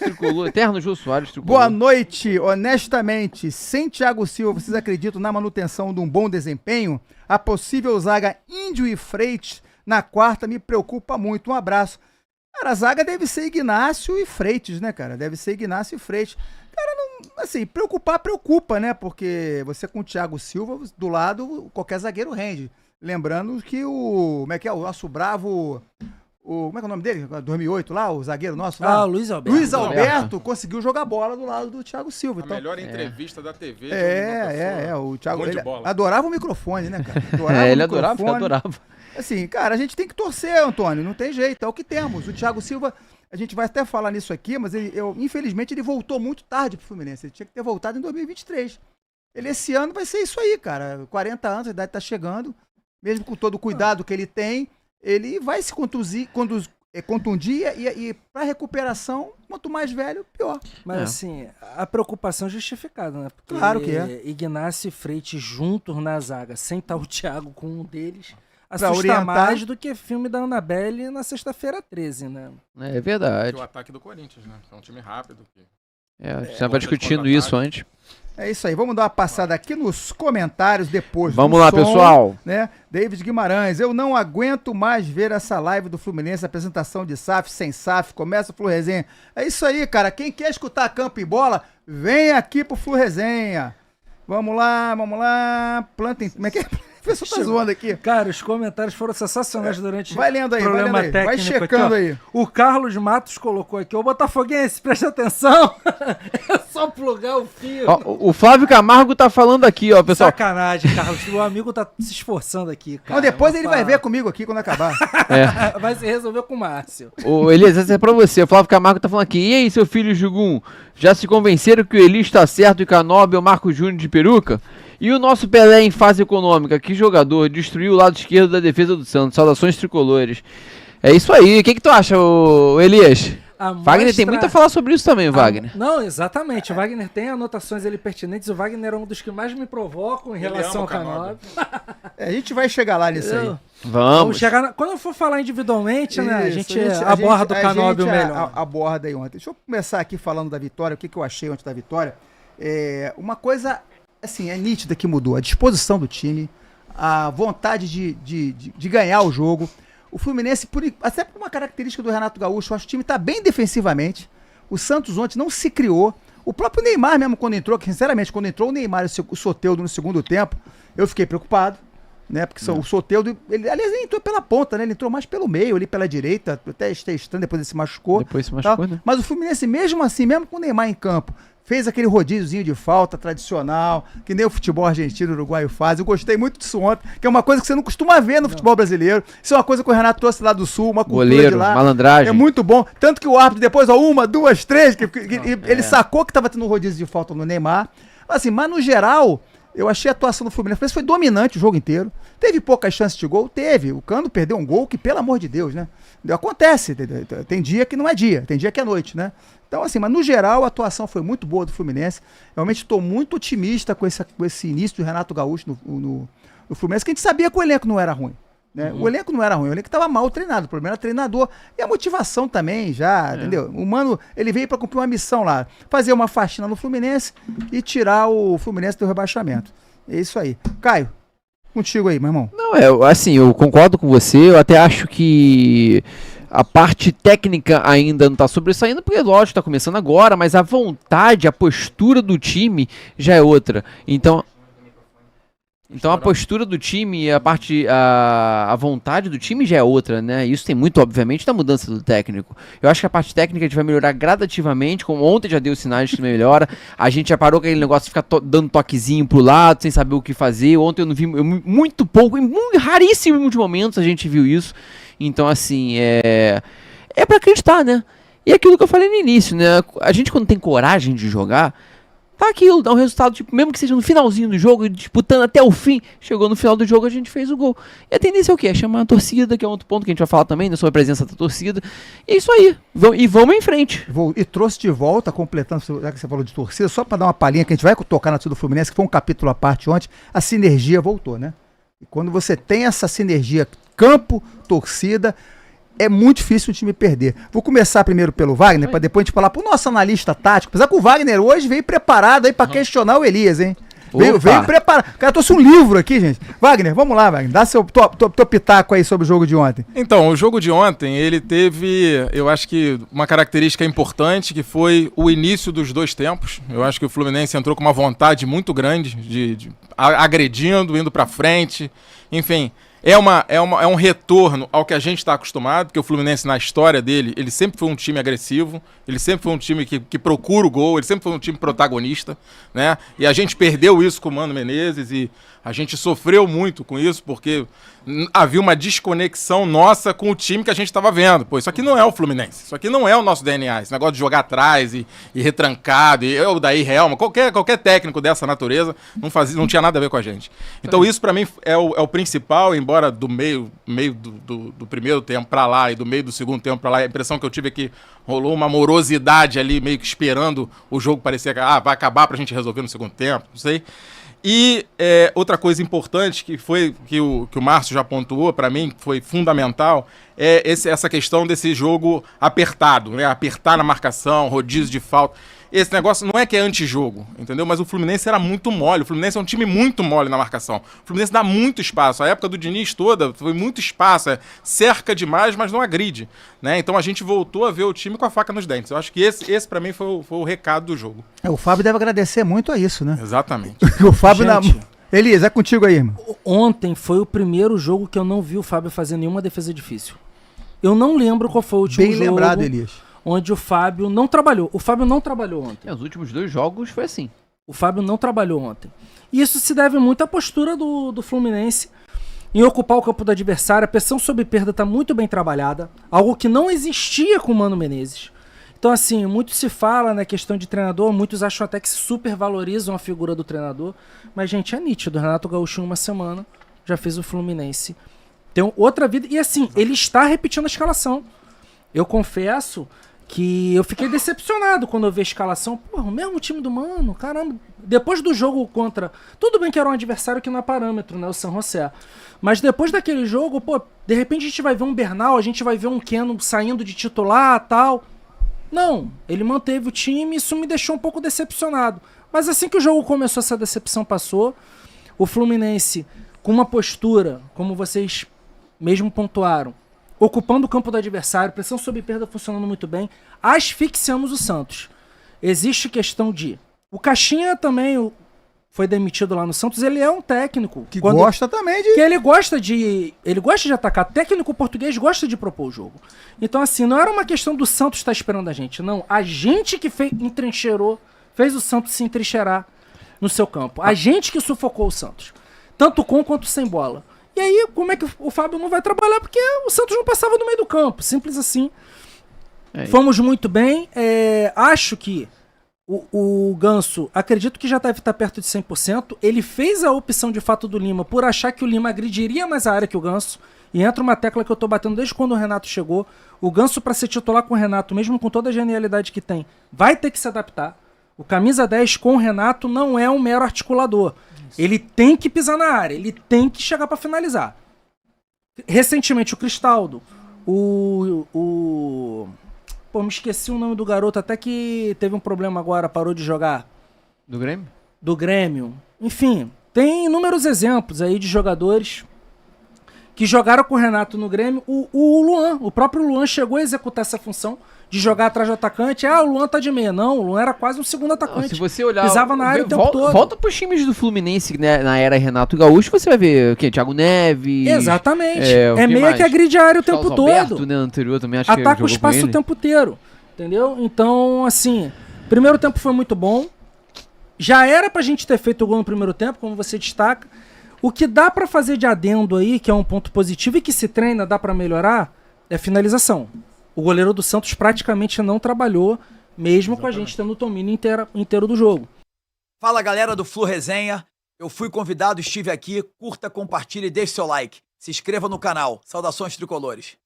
tricolor, eterno Jô Soares tricolor. Boa noite, honestamente, sem Thiago Silva, vocês acreditam na manutenção de um bom desempenho? A possível zaga Índio e Freitas na quarta me preocupa muito. Um abraço. Cara, a zaga deve ser Ignacio e Freitas, né, cara? Deve ser Ignacio e Freitas. Cara, não, assim, preocupa, né? Porque você com o Thiago Silva do lado, qualquer zagueiro rende. Lembrando que o nosso bravo, como é que é o nome dele? 2008 lá, o zagueiro nosso lá. Luiz Alberto. Luiz Alberto conseguiu jogar bola do lado do Thiago Silva. A melhor entrevista da TV. O Thiago Ele adorava o microfone, né, cara? Ele adorava. Assim, cara, a gente tem que torcer, Antônio, não tem jeito, é o que temos. O Thiago Silva, a gente vai até falar nisso aqui, mas infelizmente ele voltou muito tarde pro Fluminense, ele tinha que ter voltado em 2023. Ele esse ano vai ser isso aí, cara, 40 anos, a idade tá chegando, mesmo com todo o cuidado que ele tem, ele vai se contundir e pra recuperação, quanto mais velho, pior. Mas assim, a preocupação é justificada, né? Porque claro que é. Ignacio e Freitas juntos na zaga, sem estar o Thiago com um deles... Assusta orientar mais do que filme da Annabelle na sexta-feira 13, né? É verdade. O ataque do Corinthians, né? É um time rápido. A gente estava discutindo isso antes. É isso aí, vamos dar uma passada aqui nos comentários depois. Vamos lá, pessoal. Né? David Guimarães, eu não aguento mais ver essa live do Fluminense, apresentação de SAF, sem SAF, começa o Flu Resenha. É isso aí, cara, quem quer escutar Campo e Bola, vem aqui pro Flu Resenha. Vamos lá, plantem, como é que é? O pessoal tá zoando aqui. Cara, os comentários foram sensacionais durante vai lendo aí, problema técnico. Vai checando aqui, aí. O Carlos Matos colocou aqui, ô Botafoguense, presta atenção. É só plugar o fio. O Flávio Camargo tá falando aqui, ó, pessoal. Sacanagem, Carlos. O amigo tá se esforçando aqui, cara. Não, depois ele vai ver comigo aqui quando acabar. Vai se resolver com o Márcio. Elias, essa é pra você. O Flávio Camargo tá falando aqui. E aí, seu filho Jugum? Já se convenceram que o Eli está certo e que a Nobre é o Marco Júnior de peruca? E o nosso Pelé em fase econômica, que jogador, destruiu o lado esquerdo da defesa do Santos. Saudações tricolores. É isso aí. O que tu acha, Elias? Wagner tem muito a falar sobre isso também, Wagner. Não, exatamente. O Wagner tem anotações ali pertinentes. O Wagner é um dos que mais me provocam em relação ao Canóbio. A gente vai chegar lá nisso aí. Vamos. Quando eu for falar individualmente, né, a gente aborda o Canóbio melhor. Aborda aí ontem. Deixa eu começar aqui falando da vitória, o que eu achei ontem da vitória. Uma coisa, assim, é nítida que mudou. A disposição do time, a vontade de ganhar o jogo. O Fluminense, até por uma característica do Renato Gaúcho, eu acho que o time está bem defensivamente. O Santos ontem não se criou. O próprio Neymar mesmo quando entrou, que sinceramente, quando entrou o Neymar e o Soteldo no segundo tempo, eu fiquei preocupado, né? Porque o Soteldo, aliás, ele entrou pela ponta, né? Ele entrou mais pelo meio, ali pela direita, até estranho, depois ele se machucou. Né? Mas o Fluminense, mesmo assim, mesmo com o Neymar em campo, fez aquele rodíziozinho de falta tradicional, que nem o futebol argentino e uruguaio faz. Eu gostei muito disso ontem, que é uma coisa que você não costuma ver no futebol brasileiro. Isso é uma coisa que o Renato trouxe lá do Sul, uma cultura goleiro, de lá. Malandragem. É muito bom. Tanto que o árbitro depois, 1, 2, 3, ele sacou que tava tendo um rodízio de falta no Neymar. Assim, mas no geral, eu achei a atuação do Fluminense foi dominante o jogo inteiro. Teve poucas chances de gol? Teve. O Cano perdeu um gol que, pelo amor de Deus, né? Acontece. Tem dia que não é dia, tem dia que é noite, né? Então, assim, mas no geral a atuação foi muito boa do Fluminense. Realmente estou muito otimista com esse início do Renato Gaúcho no Fluminense, que a gente sabia que o elenco não era ruim. Né? O elenco não era ruim, o elenco estava mal treinado. O problema era treinador e a motivação também, entendeu? O Mano, ele veio para cumprir uma missão lá, fazer uma faxina no Fluminense e tirar o Fluminense do rebaixamento. É isso aí. Caio, contigo aí, meu irmão. Não, assim, eu concordo com você, eu até acho que a parte técnica ainda não está sobressaindo, porque lógico, está começando agora, mas a vontade, a postura do time já é outra. Então a postura do time, a vontade do time já é outra, né? Isso tem muito, obviamente, da mudança do técnico. Eu acho que a parte técnica a gente vai melhorar gradativamente, como ontem já deu sinais que melhora. A gente já parou com aquele negócio de ficar dando toquezinho pro lado, sem saber o que fazer. Ontem eu não vi muito pouco, em raríssimos momentos a gente viu isso. Então, assim, é pra acreditar, né? E aquilo que eu falei no início, né? A gente, quando tem coragem de jogar, tá aquilo, dá um resultado, tipo, mesmo que seja no finalzinho do jogo, disputando até o fim, chegou no final do jogo, a gente fez o gol. E a tendência é o quê? É chamar a torcida, que é outro ponto que a gente vai falar também, né, sobre a presença da torcida. E é isso aí, vamos em frente. E trouxe de volta, completando, já que você falou de torcida, só para dar uma palhinha, que a gente vai tocar na torcida do Fluminense, que foi um capítulo à parte ontem, a sinergia voltou, né? E quando você tem essa sinergia campo, torcida, é muito difícil um time perder. Vou começar primeiro pelo Wagner, para depois a gente falar pro nosso analista tático. Apesar que o Wagner hoje veio preparado aí para questionar o Elias, hein? Veio preparado. O cara trouxe um livro aqui, gente. Wagner, vamos lá, Wagner. Dá seu pitaco aí sobre o jogo de ontem. Então, o jogo de ontem, ele teve, eu acho que uma característica importante, que foi o início dos dois tempos. Eu acho que o Fluminense entrou com uma vontade muito grande, de agredindo, indo pra frente. Enfim, é um retorno ao que a gente está acostumado, porque o Fluminense, na história dele, ele sempre foi um time agressivo, ele sempre foi um time que procura o gol, ele sempre foi um time protagonista, né? E a gente perdeu isso com o Mano Menezes e a gente sofreu muito com isso, porque havia uma desconexão nossa com o time que a gente estava vendo. Pô, isso aqui não é o Fluminense, isso aqui não é o nosso DNA, esse negócio de jogar atrás e retrancado, e o Daí Helma, qualquer técnico dessa natureza não tinha nada a ver com a gente. Então isso para mim é o principal, embora do meio do primeiro tempo para lá e do meio do segundo tempo para lá, a impressão que eu tive é que rolou uma morosidade ali, meio que esperando o jogo parecer que vai acabar pra gente resolver no segundo tempo, não sei. E outra coisa importante que o Márcio já pontuou, para mim foi fundamental, é essa questão desse jogo apertado, né? Apertar na marcação, rodízio de falta. Esse negócio não é que é antijogo, entendeu? Mas o Fluminense era muito mole. O Fluminense é um time muito mole na marcação. O Fluminense dá muito espaço. A época do Diniz toda foi muito espaço. Cerca demais, mas não agride, né? Então a gente voltou a ver o time com a faca nos dentes. Eu acho que esse para mim foi o recado do jogo. O Fábio deve agradecer muito a isso, né? Exatamente. O Fábio Elias, é contigo aí, irmão. Ontem foi o primeiro jogo que eu não vi o Fábio fazer nenhuma defesa difícil. Eu não lembro qual foi o último jogo. Bem lembrado, Elias. Onde o Fábio não trabalhou. O Fábio não trabalhou ontem. Os últimos 2 jogos foi assim. O Fábio não trabalhou ontem. E isso se deve muito à postura do Fluminense em ocupar o campo do adversário. A pressão sob perda está muito bem trabalhada. Algo que não existia com o Mano Menezes. Então, assim, muito se fala na questão de treinador. Muitos acham até que se supervalorizam a figura do treinador. Mas, gente, é nítido. O Renato Gaúcho, em uma semana, já fez o Fluminense ter outra vida. E, assim, ele está repetindo a escalação. Eu confesso que eu fiquei decepcionado quando eu vi a escalação. Pô, o mesmo time do Mano, caramba. Depois do jogo contra... Tudo bem que era um adversário que não é parâmetro, né? O San José. Mas depois daquele jogo, pô, de repente a gente vai ver um Bernal, a gente vai ver um Keno saindo de titular e tal. Não, ele manteve o time e isso me deixou um pouco decepcionado. Mas assim que o jogo começou, essa decepção passou. O Fluminense, com uma postura, como vocês mesmo pontuaram, ocupando o campo do adversário, pressão sob perda funcionando muito bem, asfixiamos o Santos. Existe questão de... O Caixinha também foi demitido lá no Santos, ele é um técnico. Que gosta também de... Que ele gosta de atacar. Técnico português gosta de propor o jogo. Então, assim, não era uma questão do Santos estar esperando a gente, não. A gente que entrincheirou, fez o Santos se entrincheirar no seu campo. A gente que sufocou o Santos. Tanto com quanto sem bola. E aí, como é que o Fábio não vai trabalhar? Porque o Santos não passava no meio do campo. Simples assim. Fomos muito bem. Acho que o Ganso, acredito que já deve estar perto de 100%. Ele fez a opção de fato do Lima por achar que o Lima agrediria mais a área que o Ganso. E entra uma tecla que eu tô batendo desde quando o Renato chegou. O Ganso, para ser titular com o Renato, mesmo com toda a genialidade que tem, vai ter que se adaptar. O camisa 10 com o Renato não é um mero articulador. Ele tem que pisar na área, ele tem que chegar para finalizar. Recentemente o Cristaldo, Pô, me esqueci o nome do garoto, até que teve um problema agora, parou de jogar. Do Grêmio? Do Grêmio. Enfim, tem inúmeros exemplos aí de jogadores que jogaram com o Renato no Grêmio. O Luan, o próprio Luan chegou a executar essa função de jogar atrás do atacante. O Luan tá de meia. Não, o Luan era quase um segundo atacante. Não, se você olhar... Pisava na área o tempo todo. Volta pros times do Fluminense, né, na era Renato Gaúcho, você vai ver quem? Thiago Neves... Exatamente. Meia mais? que agride a área o tempo Carlos todo. Alberto, né, anterior também, acho Ataca que o espaço o tempo inteiro. Entendeu? Então, assim, primeiro tempo foi muito bom. Já era pra gente ter feito o gol no primeiro tempo, como você destaca. O que dá pra fazer de adendo aí, que é um ponto positivo e que se treina, dá pra melhorar, é finalização. O goleiro do Santos praticamente não trabalhou, mesmo com a gente tendo o domínio inteiro do jogo. Fala, galera do Flu Resenha. Eu fui convidado, estive aqui. Curta, compartilhe e deixe seu like. Se inscreva no canal. Saudações tricolores.